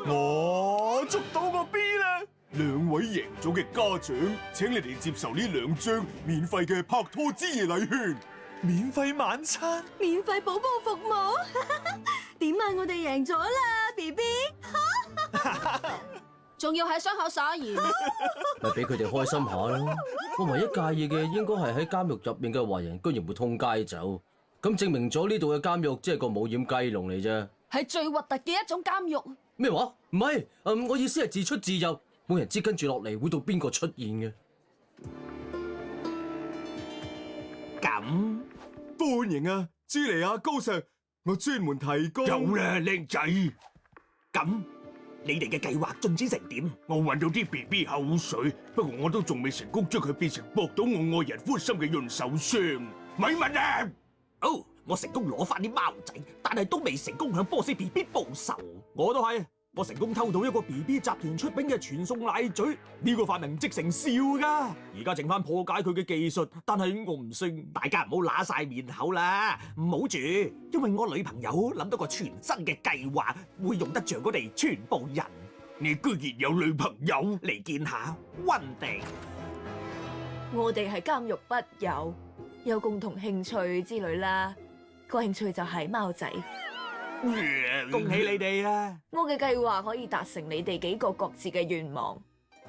我捉到個 B 啦！兩位贏咗嘅家長，請你哋接受呢2張免費嘅拍拖之夜禮券，免費晚餐，免費寶寶服務。點啊？我哋贏咗啦 ，BB。仲要喺傷口撒鹽，咪俾佢哋開心下啦！我唯一介意嘅應該係喺監獄入面嘅壞人居然會通街走，咁證明咗呢度嘅監獄只係個冇掩雞籠嚟啫。係最核突嘅一種監獄。咩話？唔係，我意思係自出自入，冇人知跟住落嚟會到邊個出現嘅。咁歡迎啊，朱莉亞高尚，我專門提供。有啦，靚仔。咁你哋嘅計劃進展成點？我搵到啲 BB 口水，不過我都仲未成功將佢變成博到我愛人歡心嘅潤手霜。咪問啊！哦，我成功攞翻啲貓仔，但係都未成功向波斯 BB 報仇。我都係，我成功偷到一個 BB 集團出兵嘅傳送奶嘴，呢個發明即成笑噶。而家剩翻破解佢嘅技術，但係我唔識。大家唔好揦晒面口啦，唔好住，因為我女朋友諗到個全新嘅計劃，會用得着我哋全部人。你居然有女朋友？嚟見下溫迪。我哋係監獄筆友，有共同興趣之類啦。個興趣就係貓仔。恭喜你哋啊！我嘅計劃可以達成你哋幾個各自嘅願望，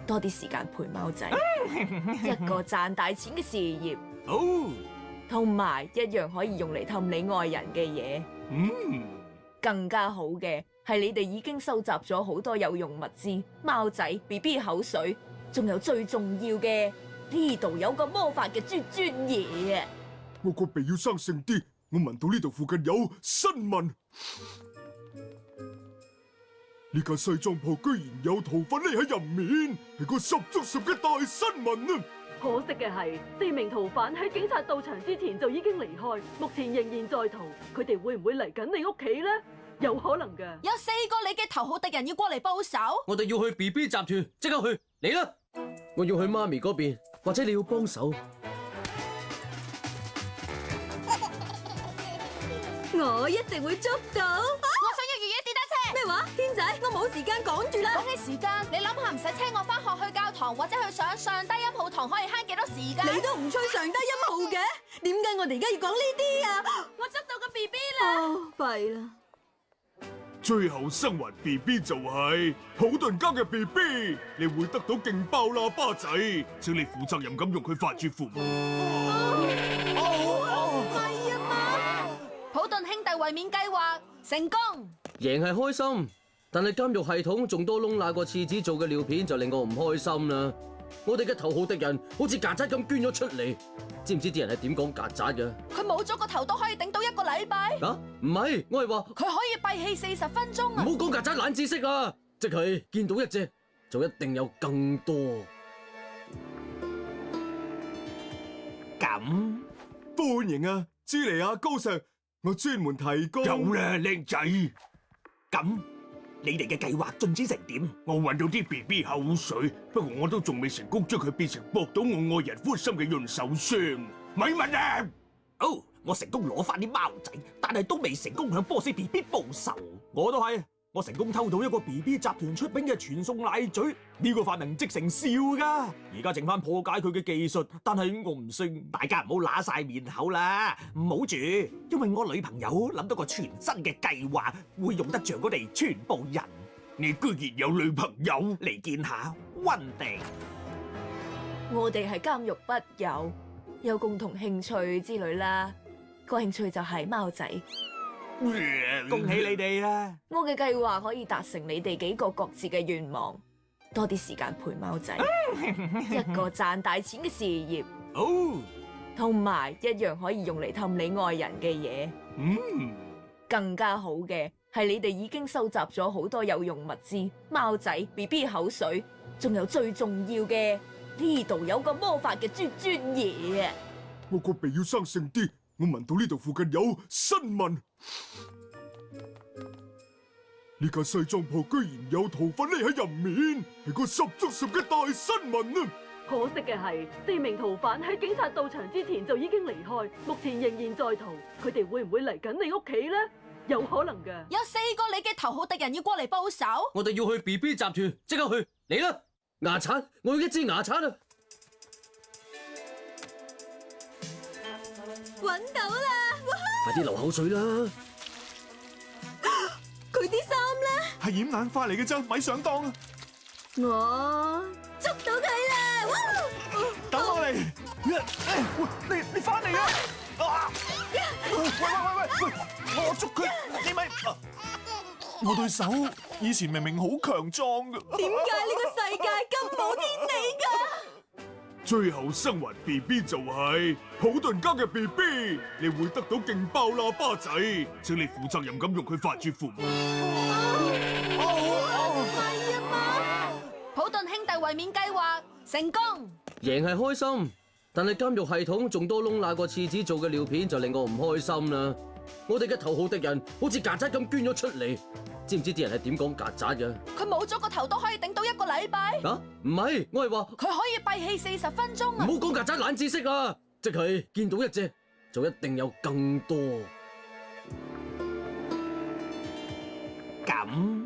多啲時間陪貓仔，一個賺大錢嘅事業，哦，同埋一樣可以用嚟氹你愛人嘅嘢。更加好嘅係你哋已經收集咗好多有用物資，貓仔、BB 口水，仲有最重要嘅，呢度有個魔法嘅豬嘢啊！我個鼻要生性啲，我聞到呢度附近有新聞。呢間西裝鋪居然有逃犯匿喺入面，係個十足十嘅大新聞啊！可惜嘅係，4名逃犯喺警察到場之前就已經離開，目前仍然在逃。佢哋會唔會嚟緊你屋企呢？有可能㗎。有4個你嘅頭號敵人要過嚟報仇。我哋要去 BB 集團，即刻去嚟啦！我要去媽咪嗰邊，或者你要幫手。我一定會捉到。我想要越野電單車。咩話？天仔，我冇時間趕住啦。講起時間，你諗下唔使車我返學去教堂，或者去上低音號堂，可以慳幾多時間？你都唔吹上低音號嘅，點解我哋而家要講呢啲啊？我執到個 BB 啦。哦，弊啦。最後生還 BB 就係普頓家嘅 BB， 你會得到勁爆喇叭仔，請你負責任咁用佢發住父母。係啊嘛！普頓兄弟衛冕計劃成功。贏係開心，但係監獄系統仲多窿罅過廁紙做嘅尿片就令我唔開心啦。我哋嘅頭號敵人好似曱甴咁捐咗出嚟，知唔知啲人係點講曱甴嘅？佢冇咗個頭都可以頂到1個禮拜。啊，唔係，我係話佢可以閉氣40分鐘啊！唔好講曱甴冷知識啦，即係見到一隻就一定有更多。咁歡迎啊，朱莉亞高尚，我專門提供。有啦，靚仔。咁你哋嘅計劃進展成點？我搵到啲 BB 口水，不過我都仲未成功將佢變成博到我愛人歡心嘅潤手霜。咪問啊！哦，我成功攞翻啲貓仔，但係都未成功向波斯 BB 報仇。我都係，我成功偷到一個 BB 集團出兵嘅傳送奶嘴，呢個發明即成笑噶。而家剩翻破解佢嘅技術，但係我唔識。大家唔好揦晒面口啦，唔好住，因為我女朋友諗到個全新嘅計劃，會用得着我哋全部人。你居然有女朋友？嚟見下溫迪。我哋係監獄筆友，有共同興趣之類啦。個興趣就係貓仔。恭喜你哋啊！我嘅計劃可以達成你哋幾個各自嘅願望，多啲時間陪貓仔，一個賺大錢嘅事業，哦，同埋一樣可以用嚟氹你愛人嘅嘢。更加好嘅係你哋已經收集咗好多有用物資，貓仔、BB 口水，仲有最重要嘅，呢度有個魔法嘅豬嘢啊！我個鼻要生性啲，我聞到呢度附近有新聞。呢間西裝鋪居然有逃犯匿喺入面，係個十足十嘅大新聞啊！可惜嘅係，4名逃犯喺警察到場之前就已經離開，目前仍然在逃。佢哋會唔會嚟緊你屋企呢？有可能㗎。有4個你嘅頭號敵人要過嚟報仇。我哋要去 BB 集團，即刻去！嚟啦！牙刷，我要一支牙刷啊！搵到啦！快啲流口水啦！佢啲衫咧，係掩眼法嚟嘅啫，咪上當啊！我捉到佢啦！等我嚟！你翻嚟啊！喂！我捉佢，你咪我對手以前明明好強壯噶，點解呢個世界咁冇天理㗎？最後生還 BB 就係普頓家嘅 BB， 你會得到勁爆喇叭仔，請你負責任咁用佢發住父母。係啊嘛！普頓兄弟衛冕計劃成功。贏係開心，但係監獄系統仲多窿罅過廁紙做嘅尿片就令我唔開心啦。我哋嘅頭號敵人好似曱甴咁捐咗出嚟，知唔知啲人係點講曱甴嘅？佢冇咗個頭都可以頂到1個禮拜。啊，唔係，我係話佢可以閉氣40分鐘啊！唔好講曱甴冷知識啊，即係見到一隻就一定有更多。咁